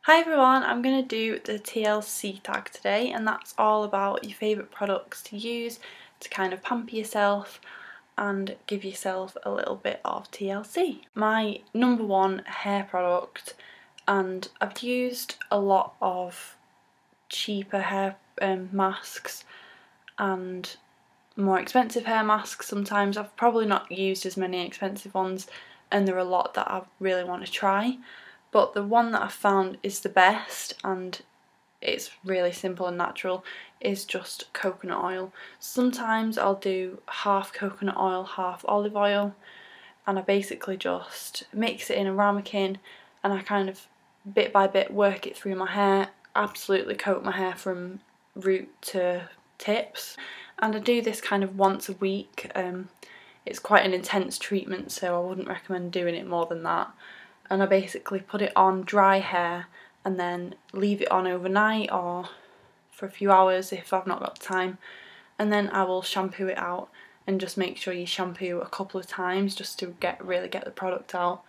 Hi everyone, I'm going to do the TLC tag today, and that's all about your favourite products to use to kind of pamper yourself and give yourself a little bit of TLC. My number one hair product, and I've used a lot of cheaper hair masks and more expensive hair masks sometimes. I've probably not used as many expensive ones, and there are a lot that I really want to try. But the one that I found is the best, and it's really simple and natural, is just coconut oil. Sometimes I'll do half coconut oil, half olive oil, and I basically just mix it in a ramekin, and I kind of bit by bit work it through my hair, absolutely coat my hair from root to tips. And I do this kind of once a week. It's quite an intense treatment, so I wouldn't recommend doing it more than that. And I basically put it on dry hair and then leave it on overnight or for a few hours if I've not got time, and then I will shampoo it out, and just make sure you shampoo a couple of times just to really get the product out.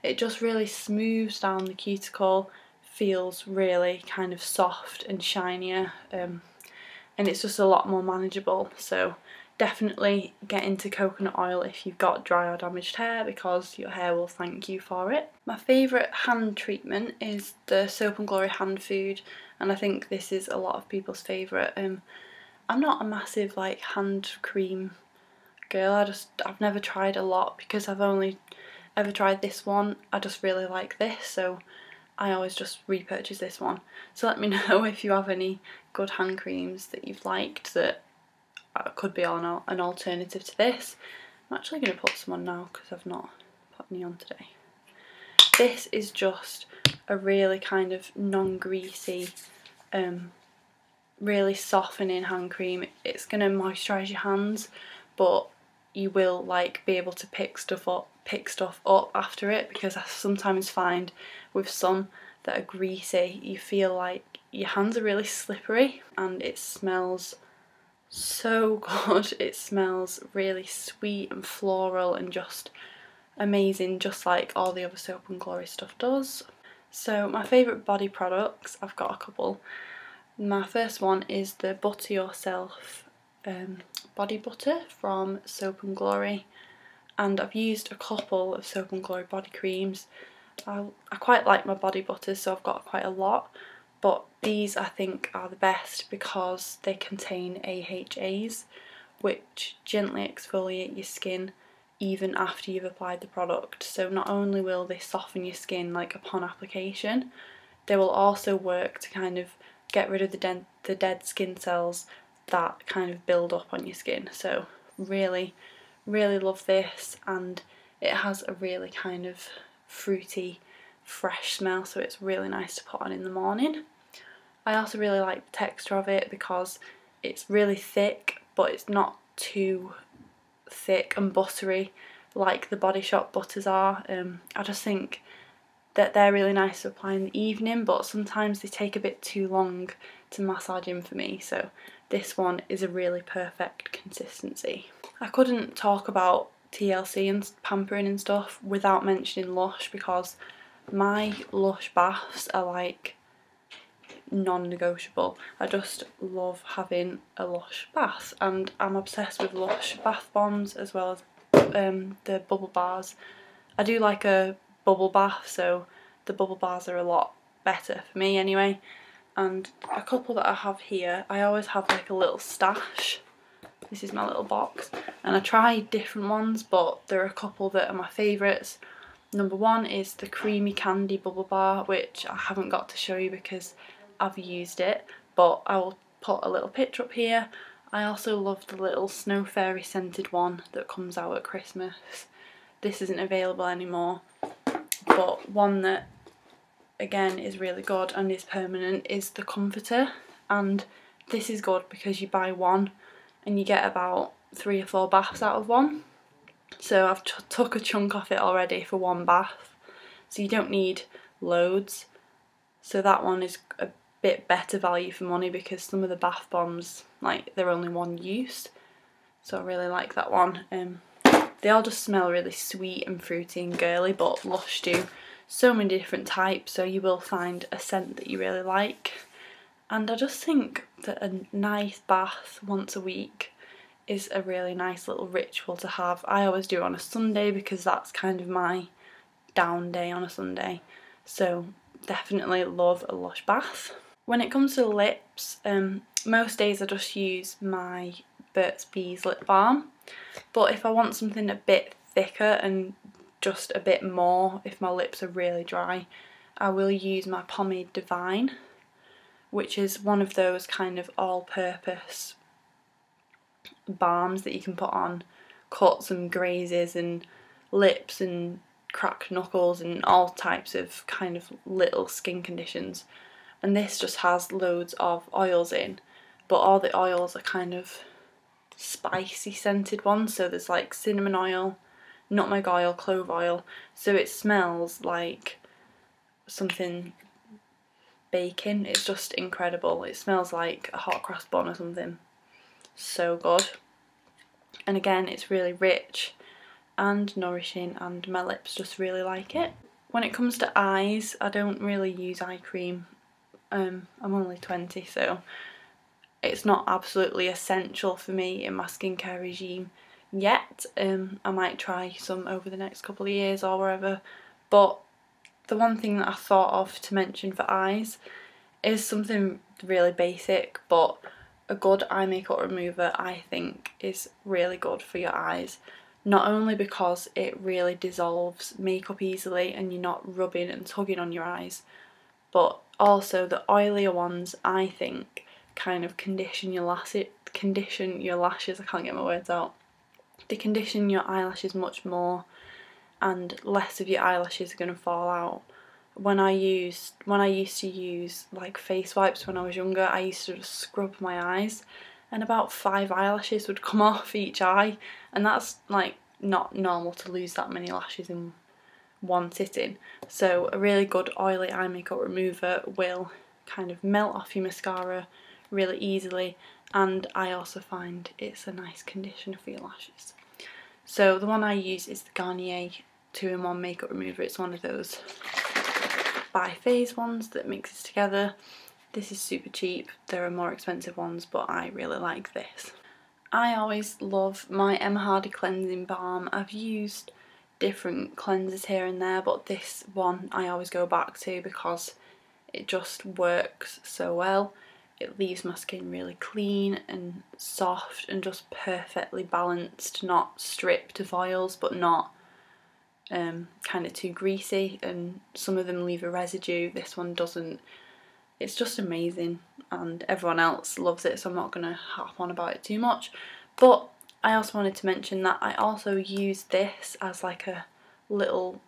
It just really smooths down the cuticle, feels really kind of soft and shinier, and it's just a lot more manageable. So definitely get into coconut oil if you've got dry or damaged hair, because your hair will thank you for it. My favourite hand treatment is the Soap and Glory hand food, and I think this is a lot of people's favourite. I'm not a massive like hand cream girl. I've never tried a lot because I've only ever tried this one. I just really like this, so I always just repurchase this one. So let me know if you have any good hand creams that you've liked that could be an alternative to this. I'm actually going to put some on now because I've not put any on today. This is just a really kind of non-greasy, really softening hand cream. It's going to moisturise your hands, but you will like be able to pick stuff up after it, because I sometimes find with some that are greasy you feel like your hands are really slippery, and it smells so good. It smells really sweet and floral and just amazing, just like all the other Soap and Glory stuff does. So my favourite body products, I've got a couple. My first one is the Butter Yourself body butter from Soap and Glory, and I've used a couple of Soap and Glory body creams. I quite like my body butters, so I've got quite a lot, but these I think are the best because they contain AHAs, which gently exfoliate your skin even after you've applied the product. So not only will they soften your skin like upon application, they will also work to kind of get rid of the dead skin cells that kind of build up on your skin. So really love this, and it has a really kind of fruity, fresh smell, so it's really nice to put on in the morning. I also really like the texture of it because it's really thick, but it's not too thick and buttery like the Body Shop butters are. I just think that they're really nice to apply in the evening, but sometimes they take a bit too long to massage in for me, so this one is a really perfect consistency. I couldn't talk about TLC and pampering and stuff without mentioning Lush, because my Lush baths are like non-negotiable. I just love having a Lush bath, and I'm obsessed with Lush bath bombs as well as the bubble bars. I do like a bubble bath, so the bubble bars are a lot better for me anyway. And a couple that I have here, I always have like a little stash. This is my little box, and I try different ones, but there are a couple that are my favourites. Number one is the Creamy Candy Bubble Bar, which I haven't got to show you because I've used it, but I will put a little picture up here. I also love the little Snow Fairy scented one that comes out at Christmas. This isn't available anymore, but one that again is really good and is permanent is the Comforter, and this is good because you buy one and you get about 3 or 4 baths out of one. So I've took a chunk off it already for one bath, so you don't need loads. So that one is a bit better value for money, because some of the bath bombs, like, they're only one use. So I really like that one. They all just smell really sweet and fruity and girly, but Lush do so many different types, so you will find a scent that you really like. And I just think that a nice bath once a week is a really nice little ritual to have. I always do it on a Sunday because that's kind of my down day on a Sunday. So definitely love a Lush bath. When it comes to lips, most days I just use my Burt's Bees lip balm. But if I want something a bit thicker and just a bit more, if my lips are really dry, I will use my Pommade Divine, which is one of those kind of all-purpose balms that you can put on cuts and grazes and lips and cracked knuckles and all types of kind of little skin conditions. And this just has loads of oils in, but all the oils are kind of spicy scented ones. So there's like cinnamon oil, nutmeg oil, clove oil, so it smells like something baking. It's just incredible. It smells like a hot cross bun or something. So good. And again, it's really rich and nourishing, and my lips just really like it. When it comes to eyes, I don't really use eye cream. I'm only 20, so it's not absolutely essential for me in my skincare regime yet. I might try some over the next couple of years or wherever, but the one thing that I thought of to mention for eyes is something really basic, but a good eye makeup remover I think is really good for your eyes. Not only because it really dissolves makeup easily and you're not rubbing and tugging on your eyes, but also the oilier ones I think kind of condition your lashes. I can't get my words out. They condition your eyelashes much more, and less of your eyelashes are going to fall out. When I used to use like face wipes when I was younger, I used to just scrub my eyes and about 5 eyelashes would come off each eye, and that's like not normal to lose that many lashes in one sitting. So a really good oily eye makeup remover will kind of melt off your mascara really easily, and I also find it's a nice conditioner for your lashes. So the one I use is the Garnier 2-in-1 makeup remover. It's one of those bi-phase ones that mixes together. This is super cheap. There are more expensive ones, but I really like this. I always love my Emma Hardie cleansing balm. I've used different cleansers here and there, but this one I always go back to because it just works so well. It leaves my skin really clean and soft and just perfectly balanced, not stripped of oils but not kind of too greasy, and some of them leave a residue. This one doesn't. It's just amazing, and everyone else loves it, so I'm not going to harp on about it too much. But I also wanted to mention that I also use this as like a little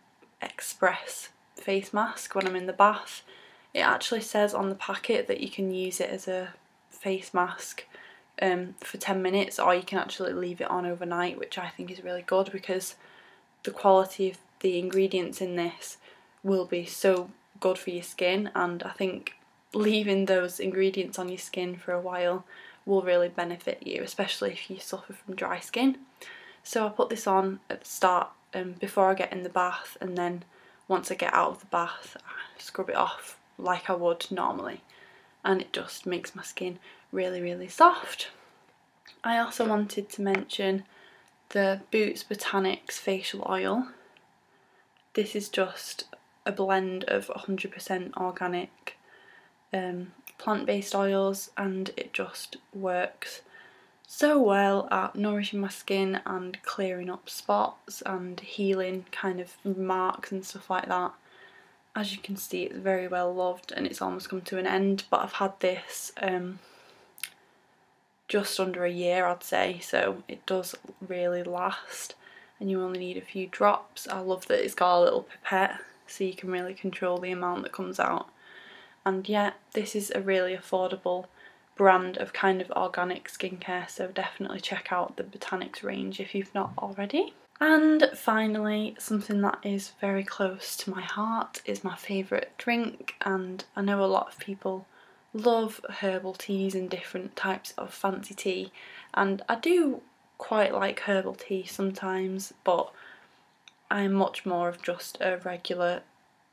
express face mask when I'm in the bath. It actually says on the packet that you can use it as a face mask for 10 minutes, or you can actually leave it on overnight, which I think is really good because the quality of the ingredients in this will be so good for your skin, and I think leaving those ingredients on your skin for a while will really benefit you, especially if you suffer from dry skin. So I put this on at the start before I get in the bath, and then once I get out of the bath I scrub it off like I would normally, and it just makes my skin really soft. I also wanted to mention the Botanics facial oil. This is just a blend of 100% organic plant-based oils, and it just works so well at nourishing my skin and clearing up spots and healing kind of marks and stuff like that. As you can see, it's very well loved and it's almost come to an end, but I've had this just under a year I'd say, so it does really last, and you only need a few drops. I love that it's got a little pipette so you can really control the amount that comes out. And yeah, this is a really affordable brand of kind of organic skincare, so definitely check out the Botanics range if you've not already. And finally, something that is very close to my heart is my favourite drink, and I know a lot of people love herbal teas and different types of fancy tea, and I do quite like herbal tea sometimes, but I'm much more of just a regular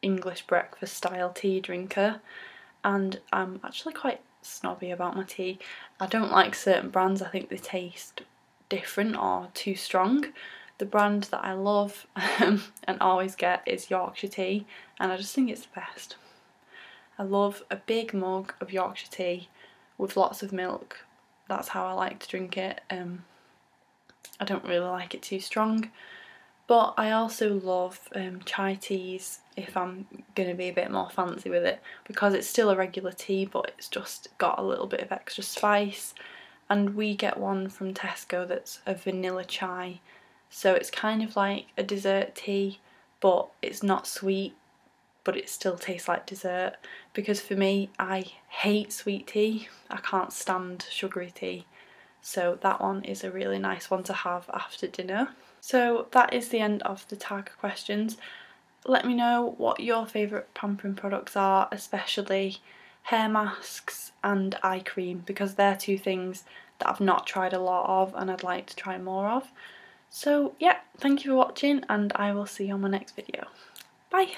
English breakfast style tea drinker, and I'm actually quite snobby about my tea. I don't like certain brands, I think they taste different or too strong. The brand that I love and always get is Yorkshire tea, and I just think it's the best. I love a big mug of Yorkshire tea with lots of milk. That's how I like to drink it. I don't really like it too strong. But I also love chai teas if I'm going to be a bit more fancy with it, because it's still a regular tea but it's just got a little bit of extra spice. And we get one from Tesco that's a vanilla chai, so it's kind of like a dessert tea, but it's not sweet, but it still tastes like dessert. Because for me, I hate sweet tea, I can't stand sugary tea, so that one is a really nice one to have after dinner. So that is the end of the tag questions. Let me know what your favourite pampering products are, especially hair masks and eye cream, because they're two things that I've not tried a lot of and I'd like to try more of. So yeah, thank you for watching and I will see you on my next video. Bye!